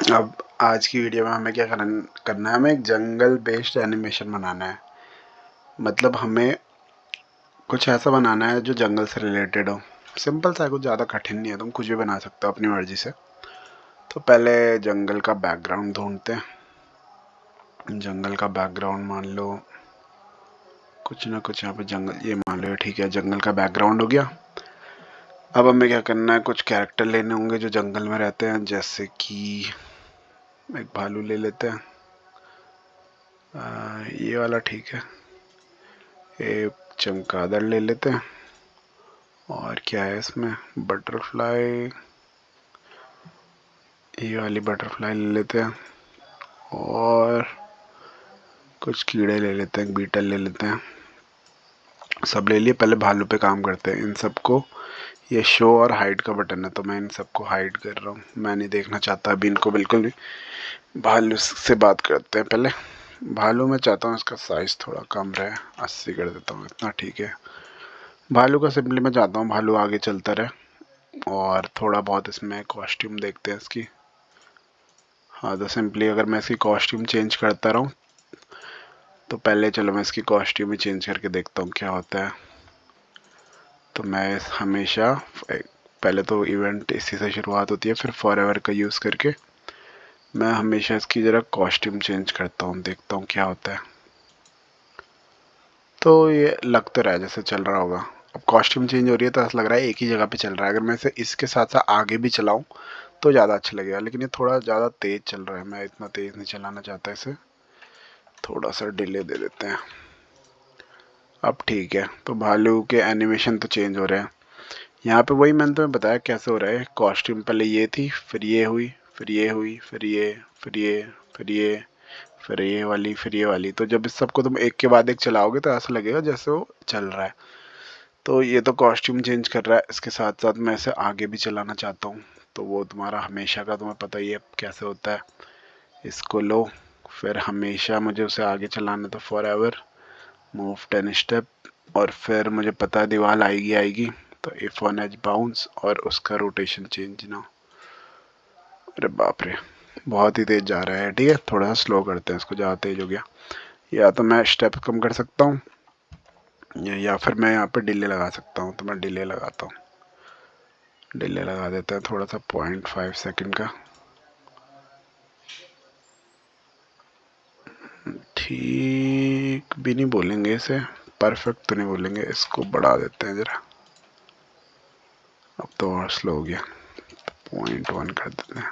अब आज की वीडियो में हमें क्या करना है, हमें एक जंगल बेस्ड एनिमेशन बनाना है। मतलब हमें कुछ ऐसा बनाना है जो जंगल से रिलेटेड हो। सिंपल सा है, कुछ ज़्यादा कठिन नहीं है, तुम कुछ भी बना सकते हो अपनी मर्जी से। तो पहले जंगल का बैकग्राउंड ढूंढते हैं। जंगल का बैकग्राउंड मान लो कुछ ना कुछ यहाँ पे जंगल, ये मान लो ठीक है, जंगल का बैकग्राउंड हो गया। अब हमें क्या करना है, कुछ कैरेक्टर लेने होंगे जो जंगल में रहते हैं। जैसे कि एक भालू ले लेते हैं, ये वाला ठीक है। एक चमगादड़ ले लेते हैं, और क्या है इसमें, बटरफ्लाई, ये वाली बटरफ्लाई ले लेते हैं। और कुछ कीड़े ले लेते हैं, बीटल ले लेते हैं। सब ले लिए। पहले भालू पे काम करते हैं। इन सबको, ये शो और हाइड का बटन है तो मैं इन सबको हाइड कर रहा हूँ, मैं नहीं देखना चाहता अभी इनको बिल्कुल भी। भालू से बात करते हैं पहले। भालू मैं चाहता हूँ इसका साइज़ थोड़ा कम रहे, 80 कर देता हूँ, इतना ठीक है। भालू का सिंपली मैं चाहता हूँ भालू आगे चलता रहे। और थोड़ा बहुत इसमें कॉस्ट्यूम देखते हैं इसकी। हाँ, तो सिंपली अगर मैं इसकी कॉस्ट्यूम चेंज करता रहूँ तो पहले चलो मैं इसकी कॉस्ट्यूम ही चेंज करके देखता हूँ क्या होता है। तो मैं हमेशा पहले तो इवेंट इसी से शुरुआत होती है, फिर फॉरएवर का यूज़ करके मैं हमेशा इसकी ज़रा कॉस्ट्यूम चेंज करता हूँ, देखता हूँ क्या होता है। तो ये लग तो रहा है जैसे चल रहा होगा। अब कॉस्ट्यूम चेंज हो रही है तो ऐसा लग रहा है एक ही जगह पे चल रहा है। अगर मैं इसे इसके साथ साथ आगे भी चलाऊँ तो ज़्यादा अच्छा लगेगा, लेकिन ये थोड़ा ज़्यादा तेज़ चल रहा है, मैं इतना तेज़ नहीं चलाना चाहता इसे, थोड़ा सा डिले दे देते हैं। अब ठीक है, तो भालू के एनिमेशन तो चेंज हो रहे हैं। यहाँ पे वही मैंने तुम्हें बताया कैसे हो रहा है। कॉस्ट्यूम पहले ये थी, फिर ये हुई, फिर ये हुई, फिर ये, फिर ये, फिर ये, फिर ये वाली, फिर ये वाली। तो जब इस सबको तुम एक के बाद एक चलाओगे तो ऐसा लगेगा जैसे वो चल रहा है। तो ये तो कॉस्ट्यूम चेंज कर रहा है, इसके साथ साथ मैं इसे आगे भी चलाना चाहता हूँ। तो वो तुम्हारा हमेशा का तुम्हें पता ही है कैसे होता है। इसको लो, फिर हमेशा मुझे उसे आगे चलाना, तो फॉर एवर मूव 10 स्टेप। और फिर मुझे पता है दीवार आएगी आएगी, तो इफ ऑन एज बाउंस और उसका रोटेशन चेंज ना। अरे बाप रे, बहुत ही तेज जा रहा है। ठीक है, थोड़ा सा स्लो करते हैं इसको, ज़्यादा तेज हो गया। या तो मैं स्टेप कम कर सकता हूँ, या फिर मैं यहाँ पे डिले लगा सकता हूँ। तो मैं डिले लगाता हूँ, डिले लगा देते हैं थोड़ा सा, 0.5 सेकंड का। ठीक भी नहीं बोलेंगे इसे, परफेक्ट तो नहीं बोलेंगे, इसको बढ़ा देते हैं ज़रा। अब तो और स्लो हो गया, 0.1 कर देते हैं।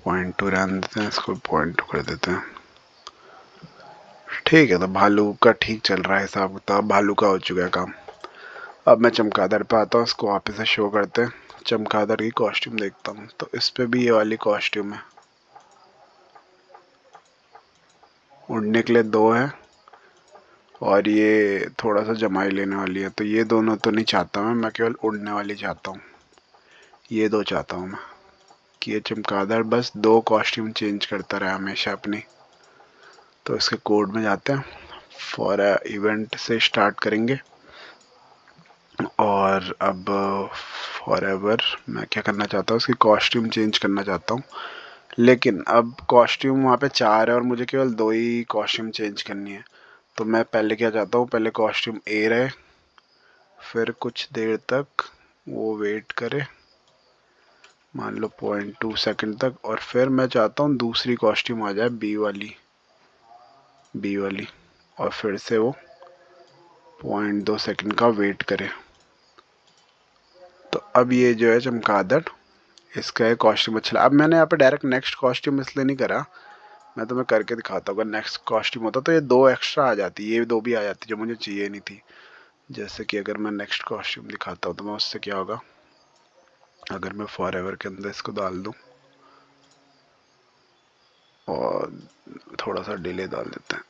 पॉइंट टू रहने देते हैं, इसको 0.2 कर देते हैं। ठीक है, तो भालू का ठीक चल रहा है हिसाब किताब, भालू का हो चुका है काम। अब मैं चमगादड़ पे आता हूँ, इसको वापस से शो करते हैं। चमगादड़ की कॉस्ट्यूम देखता हूँ, तो इस पे भी ये वाली कॉस्ट्यूम है। उड़ने के लिए 2 है, और ये थोड़ा सा जमाई लेने वाली है। तो ये दोनों तो नहीं चाहता मैं केवल उड़ने वाली चाहता हूँ। ये 2 चाहता हूँ मैं, कि ये चमगादड़ बस 2 कॉस्ट्यूम चेंज करता रहे हमेशा अपनी। तो इसके कोड में जाते हैं, फॉर इवेंट से स्टार्ट करेंगे। और अब फॉर एवर मैं क्या करना चाहता हूँ, उसकी कॉस्ट्यूम चेंज करना चाहता हूँ। लेकिन अब कॉस्ट्यूम वहाँ पे 4 है और मुझे केवल 2 ही कॉस्ट्यूम चेंज करनी है। तो मैं पहले क्या चाहता हूँ, पहले कॉस्ट्यूम ए रहे, फिर कुछ देर तक वो वेट करे, मान लो 0.2 सेकंड तक। और फिर मैं चाहता हूँ दूसरी कॉस्ट्यूम आ जाए, बी वाली, बी वाली। और फिर से वो 0.2 सेकंड का वेट करे। तो अब ये जो है चमगादड़, इसका एक कॉस्ट्यूम अच्छा। अब मैंने यहाँ पे डायरेक्ट नेक्स्ट कॉस्ट्यूम इसलिए नहीं करा, मैं तुम्हें करके दिखाता हूँ। अगर नेक्स्ट कॉस्ट्यूम होता तो ये 2 एक्स्ट्रा आ जाती, ये 2 भी आ जाती जो मुझे चाहिए नहीं थी। जैसे कि अगर मैं नेक्स्ट कॉस्ट्यूम दिखाता हूँ तो मैं उससे क्या होगा, अगर मैं फॉर एवर के अंदर इसको डाल दूँ और थोड़ा सा डिले डाल देते हैं,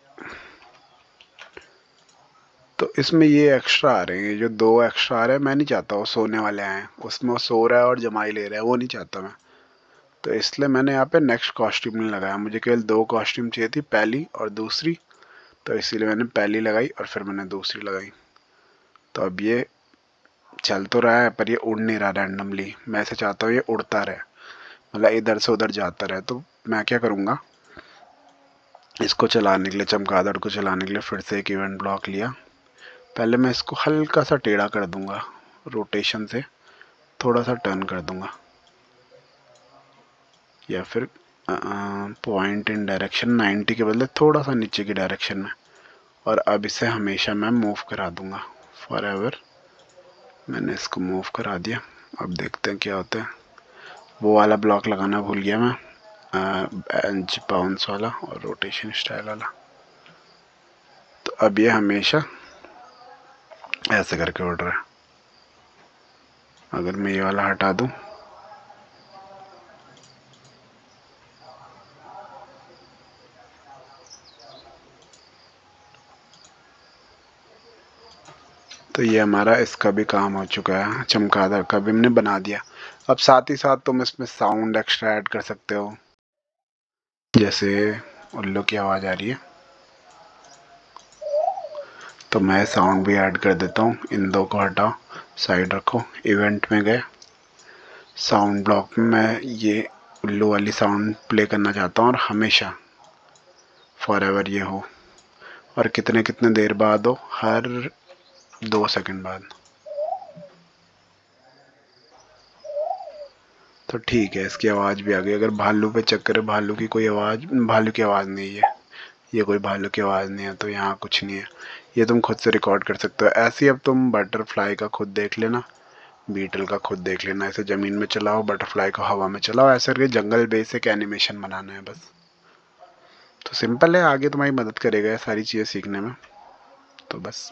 तो इसमें ये एक्स्ट्रा आ रहे हैं, जो 2 एक्स्ट्रा आ रहे हैं। मैं नहीं चाहता वो सोने वाले आए, उसमें वो सो रहा है और जमाई ले रहा है, वो नहीं चाहता मैं। तो इसलिए मैंने यहाँ पे नेक्स्ट कॉस्ट्यूम नहीं लगाया, मुझे केवल 2 कॉस्ट्यूम चाहिए थी, पहली और दूसरी। तो इसीलिए मैंने पहली लगाई और फिर मैंने दूसरी लगाई। तो अब ये चल तो रहा है पर ये उड़ नहीं रहा रैंडमली। मैं ऐसे चाहता हूँ ये उड़ता रहे, मतलब इधर से उधर जाता रहे। तो मैं क्या करूँगा, इसको चलाने के लिए, चमगादड़ को चलाने के लिए फिर से एक इवेंट ब्लॉक लिया। पहले मैं इसको हल्का सा टेढ़ा कर दूंगा, रोटेशन से थोड़ा सा टर्न कर दूंगा, या फिर पॉइंट इन डायरेक्शन 90 के बदले थोड़ा सा नीचे की डायरेक्शन में। और अब इसे हमेशा मैं मूव करा दूंगा फॉर एवर। मैंने इसको मूव करा दिया। अब देखते हैं क्या होता है। वो वाला ब्लॉक लगाना भूल गया मैं, एंज बाउंस वाला और रोटेशन स्टाइल वाला। तो अब ये हमेशा ऐसे करके उड़ रहा है। अगर मैं ये वाला हटा दूं तो ये हमारा इसका भी काम हो चुका है, चमगादड़ का भी हमने बना दिया। अब साथ ही साथ तुम इसमें साउंड एक्स्ट्रा ऐड कर सकते हो, जैसे उल्लू की आवाज़ आ रही है तो मैं साउंड भी ऐड कर देता हूँ। इन दो को हटाओ, साइड रखो, इवेंट में गए, साउंड ब्लॉक में मैं ये उल्लू वाली साउंड प्ले करना चाहता हूँ और हमेशा फॉर एवर ये हो। और कितने कितने देर बाद हो, हर 2 सेकंड बाद। तो ठीक है, इसकी आवाज़ भी आ गई। अगर भालू पे चेक करें, भालू की कोई आवाज़, भालू की आवाज़ नहीं है, ये कोई भालू की आवाज़ नहीं है, तो यहाँ कुछ नहीं है। ये तुम खुद से रिकॉर्ड कर सकते हो। ऐसे ही अब तुम बटरफ्लाई का खुद देख लेना, बीटल का खुद देख लेना। ऐसे ज़मीन में चलाओ, बटरफ्लाई को हवा में चलाओ, ऐसे करके जंगल बेसिक एनिमेशन बनाना है बस। तो सिंपल है, आगे तुम्हारी मदद करेगा ये सारी चीज़ें सीखने में। तो बस